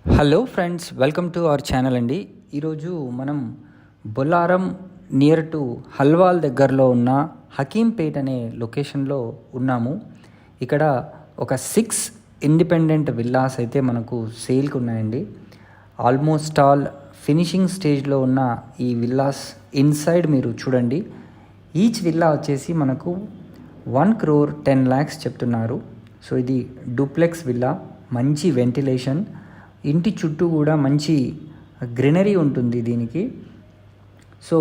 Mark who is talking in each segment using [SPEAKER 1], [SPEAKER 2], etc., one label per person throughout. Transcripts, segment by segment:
[SPEAKER 1] Hello friends, welcome to our channel అండి. ఈరోజు మనం బొల్లారం నియర్ టు హల్వాల్ దగ్గరలో ఉన్న హకీంపేట్ అనే లొకేషన్లో ఉన్నాము. ఇక్కడ ఒక 6 ఇండిపెండెంట్ విల్లాస్ అయితే మనకు సేల్కి ఉన్నాయండి. ఆల్మోస్ట్ ఆల్ ఫినిషింగ్ స్టేజ్లో ఉన్న ఈ విల్లాస్ ఇన్సైడ్ మీరు చూడండి. ఈచ్ విల్లా వచ్చేసి మనకు 1,10,00,000 చెప్తున్నారు. సో ఇది డూప్లెక్స్ విల్లా, మంచి వెంటిలేషన్, ఇంటి చుట్టూ కూడా మంచి గ్రీనరీ ఉంటుంది దీనికి. సో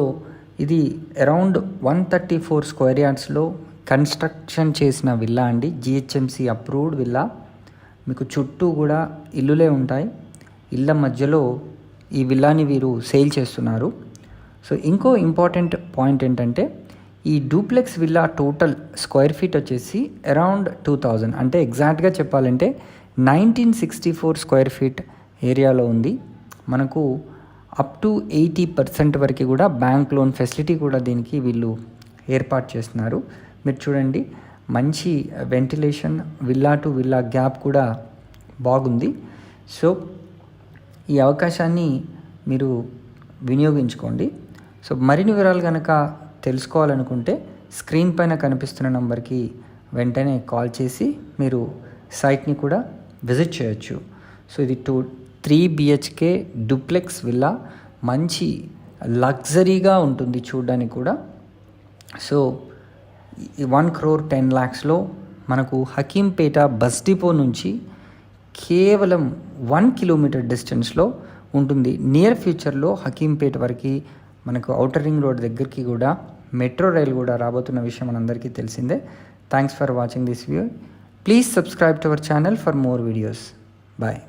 [SPEAKER 1] ఇది అరౌండ్ 134 స్క్వేర్ యార్డ్స్లో కన్స్ట్రక్షన్ చేసిన విల్లా అండి. GHMC approved villa. మీకు చుట్టూ కూడా ఇల్లులే ఉంటాయి. ఇళ్ళ మధ్యలో ఈ విల్లాని వీరు సేల్ చేస్తున్నారు. సో ఇంకో ఇంపార్టెంట్ పాయింట్ ఏంటంటే, ఈ duplex villa total square feet వచ్చేసి అరౌండ్ 2000, అంటే ఎగ్జాక్ట్గా చెప్పాలంటే 1964 స్క్వేర్ ఫీట్ ఏరియాలో ఉంది. మనకు అప్ టు 80% వరకు కూడా బ్యాంక్ లోన్ ఫెసిలిటీ కూడా దీనికి వీళ్ళు ఏర్పాటు చేస్తున్నారు. మీరు చూడండి, మంచి ventilation, villa to villa gap కూడా బాగుంది. సో ఈ అవకాశాన్ని మీరు వినియోగించుకోండి. సో మరిన్ని వివరాలు కనుక తెలుసుకోవాలనుకుంటే స్క్రీన్ పైన కనిపిస్తున్న నంబర్కి వెంటనే కాల్ చేసి మీరు సైట్ని కూడా విజిట్ చేయొచ్చు. సో ఇది 3 BHK డూప్లెక్స్ విల్లా, మంచి లగ్జరీగా ఉంటుంది చూడడానికి కూడా. సో 1,10,00,000లో మనకు హకీంపేట బస్ డిపో నుంచి కేవలం 1 కిలోమీటర్ డిస్టెన్స్లో ఉంటుంది. నియర్ ఫ్యూచర్లో హకీంపేట వరకు మనకు ఔటర్ రింగ్ రోడ్ దగ్గరికి కూడా మెట్రో రైలు కూడా రాబోతున్న విషయం మనందరికీ తెలిసిందే. Thanks for watching this video. Please subscribe to our channel for more videos. Bye.